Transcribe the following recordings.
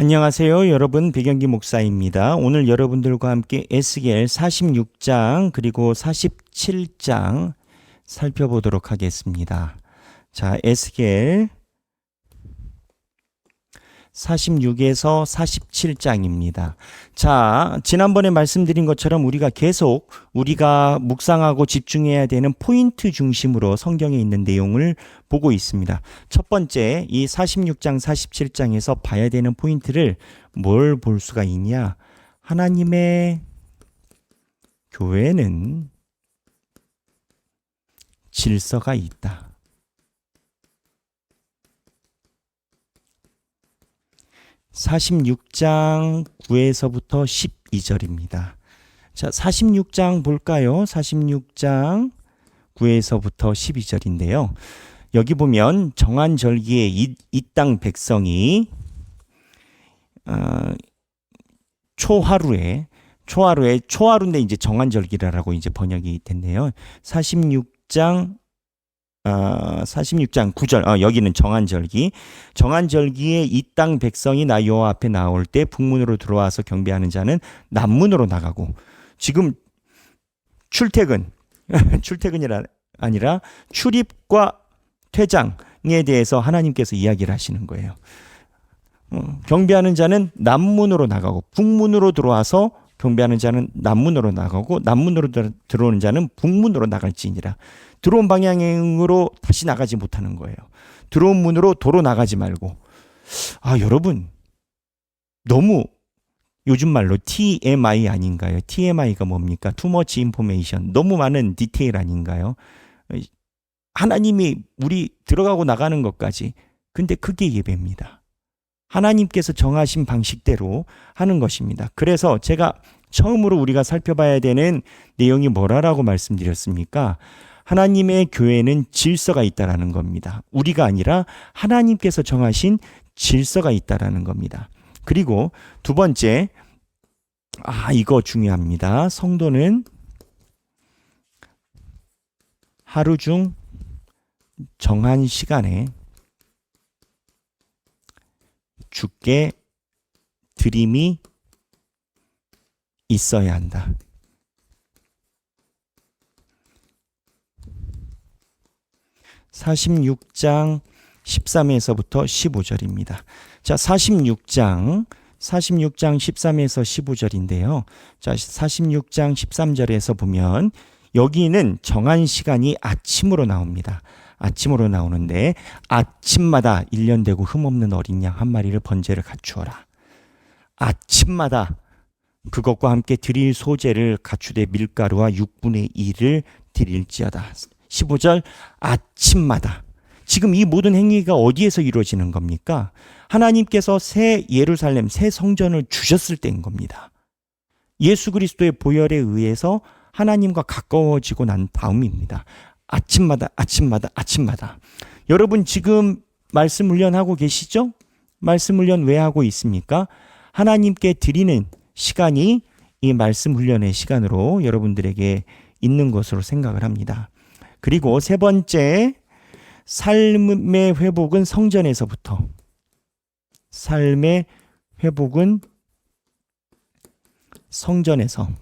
안녕하세요. 여러분, 백영기 목사입니다. 오늘 여러분들과 함께 에스겔 46장 그리고 47장 살펴보도록 하겠습니다. 자, 에스겔 46에서 47장입니다. 자, 지난번에 말씀드린 것처럼 우리가 묵상하고 집중해야 되는 포인트 중심으로 성경에 있는 내용을 보고 있습니다. 첫 번째, 이 46장, 47장에서 봐야 되는 포인트를 뭘 볼 수가 있냐? 하나님의 교회는 질서가 있다. 46장 9에서부터 12절입니다. 자, 46장 볼까요? 46장 9에서부터 12절인데요. 여기 보면 정한 절기에 이 땅 백성이 초하루인데 이제 정한 절기라고 이제 번역이 됐네요. 46장 9절, 여기는 정한절기. 정한절기에 이 땅 백성이 나 여호와 앞에 나올 때 북문으로 들어와서 경배하는 자는 남문으로 나가고, 지금 출퇴근이 아니라 출입과 퇴장에 대해서 하나님께서 이야기를 하시는 거예요. 경배하는 자는 남문으로 나가고, 북문으로 들어와서 경배하는 자는 남문으로 나가고, 남문으로 들어오는 자는 북문으로 나갈지니라. 들어온 방향으로 다시 나가지 못하는 거예요. 들어온 문으로 도로 나가지 말고. 여러분, 너무 요즘 말로 TMI 아닌가요? TMI가 뭡니까? Too much information. 너무 많은 디테일 아닌가요? 하나님이 우리 들어가고 나가는 것까지. 근데 그게 예배입니다. 하나님께서 정하신 방식대로 하는 것입니다. 그래서 제가 처음으로 우리가 살펴봐야 되는 내용이 뭐라고 말씀드렸습니까? 하나님의 교회는 질서가 있다라는 겁니다. 우리가 아니라 하나님께서 정하신 질서가 있다라는 겁니다. 그리고 두 번째, 이거 중요합니다. 성도는 하루 중 정한 시간에 주께 드림이 있어야 한다. 46장 13에서부터 15절입니다. 자, 46장 13에서 15절인데요. 자, 46장 13절에서 보면 여기는 정한 시간이 아침으로 나옵니다. 아침으로 나오는데, 아침마다 1년 되고 흠없는 어린 양 한 마리를 번제를 갖추어라. 아침마다 그것과 함께 드릴 소재를 갖추되 밀가루와 6분의 1을 드릴지어다. 15절, 아침마다. 지금 이 모든 행위가 어디에서 이루어지는 겁니까? 하나님께서 새 예루살렘, 새 성전을 주셨을 때인 겁니다. 예수 그리스도의 보혈에 의해서 하나님과 가까워지고 난 다음입니다. 아침마다. 여러분, 지금 말씀 훈련하고 계시죠? 말씀 훈련 왜 하고 있습니까? 하나님께 드리는 시간이 이 말씀 훈련의 시간으로 여러분들에게 있는 것으로 생각을 합니다. 그리고 세 번째, 삶의 회복은 성전에서부터. 삶의 회복은 성전에서부터.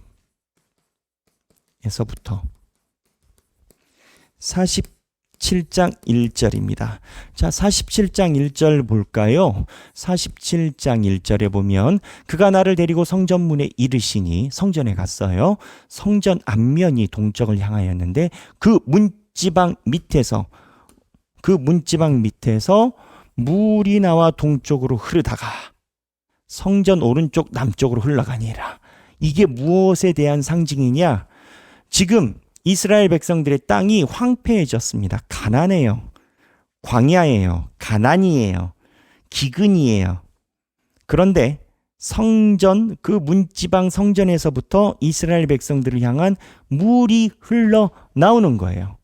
47장 1절입니다. 자, 47장 1절 볼까요? 47장 1절에 보면 그가 나를 데리고 성전문에 이르시니, 성전에 갔어요. 성전 앞면이 동쪽을 향하였는데 그 문지방 밑에서 물이 나와 동쪽으로 흐르다가 성전 오른쪽 남쪽으로 흘러가니라. 이게 무엇에 대한 상징이냐? 지금 이스라엘 백성들의 땅이 황폐해졌습니다. 가난해요. 광야예요. 가난이에요. 기근이에요. 그런데 성전, 그 문지방 성전에서부터 이스라엘 백성들을 향한 물이 흘러나오는 거예요.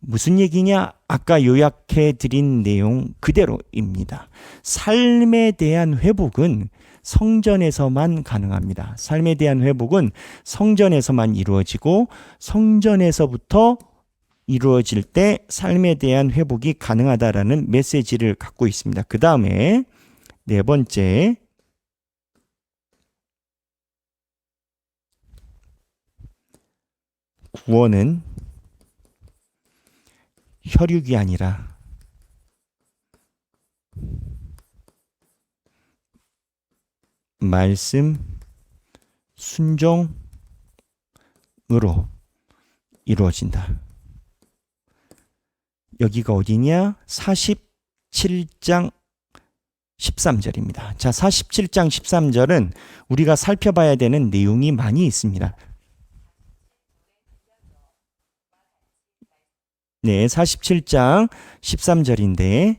무슨 얘기냐? 아까 요약해 드린 내용 그대로입니다. 삶에 대한 회복은 성전에서만 가능합니다. 삶에 대한 회복은 성전에서만 이루어지고, 성전에서부터 이루어질 때 삶에 대한 회복이 가능하다라는 메시지를 갖고 있습니다. 그 다음에 네 번째, 구원은 혈육이 아니라 말씀 순종으로 이루어진다. 여기가 어디냐? 47장 13절입니다. 자, 47장 13절은 우리가 살펴봐야 되는 내용이 많이 있습니다. 네, 47장 13절인데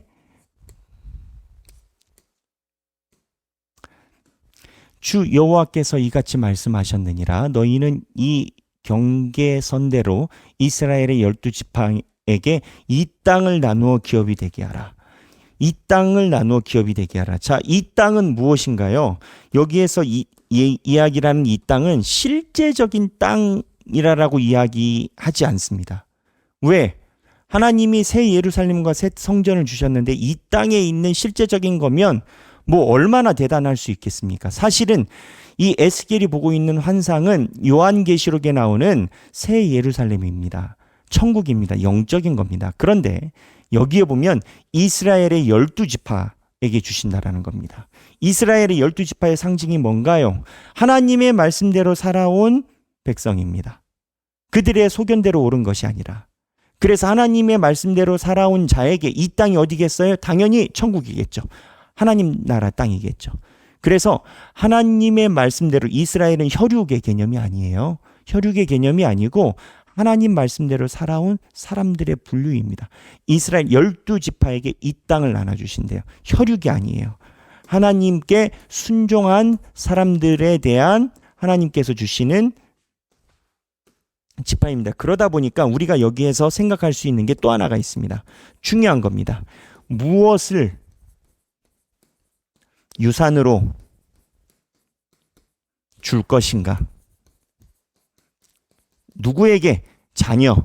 주 여호와께서 이같이 말씀하셨느니라. 너희는 이 경계선대로 이스라엘의 12지파에게 이 땅을 나누어 기업이 되게 하라. 이 땅을 나누어 기업이 되게 하라. 자, 이 땅은 무엇인가요? 여기에서 이야기라는 이 땅은 실제적인 땅이라고 이야기하지 않습니다. 왜? 하나님이 새 예루살렘과 새 성전을 주셨는데 이 땅에 있는 실제적인 거면 뭐 얼마나 대단할 수 있겠습니까? 사실은 이 에스겔이 보고 있는 환상은 요한계시록에 나오는 새 예루살렘입니다. 천국입니다. 영적인 겁니다. 그런데 여기에 보면 이스라엘의 12지파에게 주신다라는 겁니다. 이스라엘의 12지파의 상징이 뭔가요? 하나님의 말씀대로 살아온 백성입니다. 그들의 소견대로 옳은 것이 아니라. 그래서 하나님의 말씀대로 살아온 자에게 이 땅이 어디겠어요? 당연히 천국이겠죠. 하나님 나라 땅이겠죠. 그래서 하나님의 말씀대로 이스라엘은 혈육의 개념이 아니에요. 혈육의 개념이 아니고 하나님 말씀대로 살아온 사람들의 분류입니다. 이스라엘 12지파에게 이 땅을 나눠주신대요. 혈육이 아니에요. 하나님께 순종한 사람들에 대한 하나님께서 주시는 지파입니다. 그러다 보니까 우리가 여기에서 생각할 수 있는 게 또 하나가 있습니다. 중요한 겁니다. 무엇을 유산으로 줄 것인가? 누구에게? 자녀.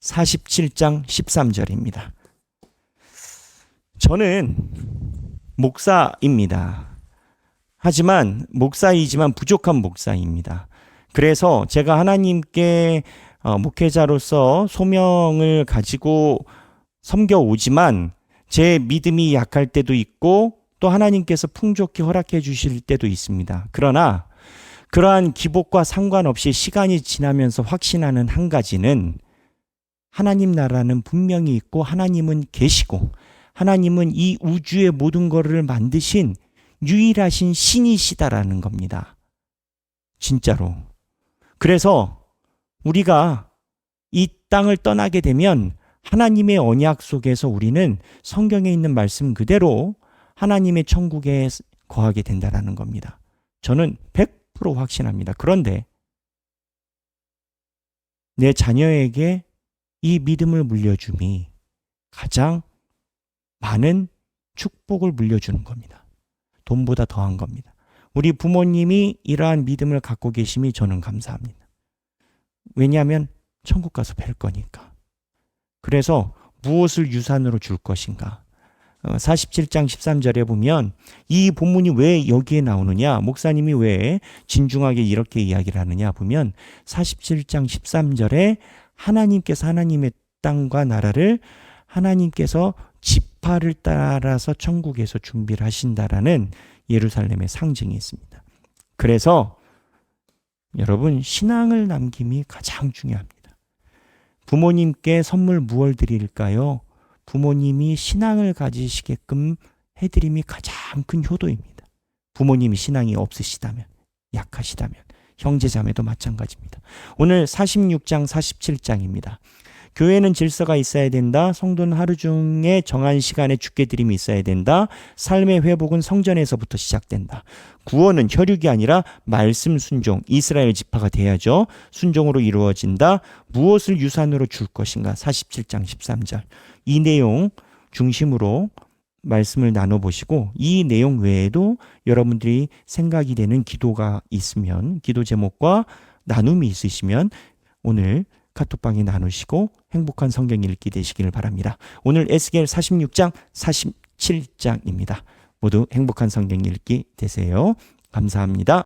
47장 13절입니다. 저는 목사입니다. 하지만 목사이지만 부족한 목사입니다. 그래서 제가 하나님께 목회자로서 소명을 가지고 섬겨오지만 제 믿음이 약할 때도 있고 또 하나님께서 풍족히 허락해 주실 때도 있습니다. 그러나 그러한 기복과 상관없이 시간이 지나면서 확신하는 한 가지는 하나님 나라는 분명히 있고 하나님은 계시고 하나님은 이 우주의 모든 것을 만드신 유일하신 신이시다라는 겁니다. 진짜로. 그래서 우리가 이 땅을 떠나게 되면 하나님의 언약 속에서 우리는 성경에 있는 말씀 그대로 하나님의 천국에 거하게 된다는 겁니다. 저는 100% 확신합니다. 그런데 내 자녀에게 이 믿음을 물려줌이 가장 많은 축복을 물려주는 겁니다. 돈보다 더한 겁니다. 우리 부모님이 이러한 믿음을 갖고 계심이 저는 감사합니다. 왜냐하면 천국 가서 뵐 거니까. 그래서 무엇을 유산으로 줄 것인가? 47장 13절에 보면 이 본문이 왜 여기에 나오느냐? 목사님이 왜 진중하게 이렇게 이야기를 하느냐? 보면 47장 13절에 하나님께서 하나님의 땅과 나라를 하나님께서 지파를 따라서 천국에서 준비를 하신다라는 예루살렘의 상징이 있습니다. 그래서 여러분 신앙을 남김이 가장 중요합니다. 부모님께 선물 무엇을 드릴까요? 부모님이 신앙을 가지시게끔 해드림이 가장 큰 효도입니다. 부모님이 신앙이 없으시다면, 약하시다면, 형제자매도 마찬가지입니다. 오늘 46장, 47장입니다. 교회는 질서가 있어야 된다. 성도는 하루 중에 정한 시간에 주께드림이 있어야 된다. 삶의 회복은 성전에서부터 시작된다. 구원은 혈육이 아니라 말씀 순종, 이스라엘 지파가 돼야죠. 순종으로 이루어진다. 무엇을 유산으로 줄 것인가? 47장 13절. 이 내용 중심으로 말씀을 나눠보시고 이 내용 외에도 여러분들이 생각이 되는 기도가 있으면 기도 제목과 나눔이 있으시면 오늘 카톡방에 나누시고 행복한 성경 읽기 되시기를 바랍니다. 오늘 에스겔 46장 47장입니다. 모두 행복한 성경 읽기 되세요. 감사합니다.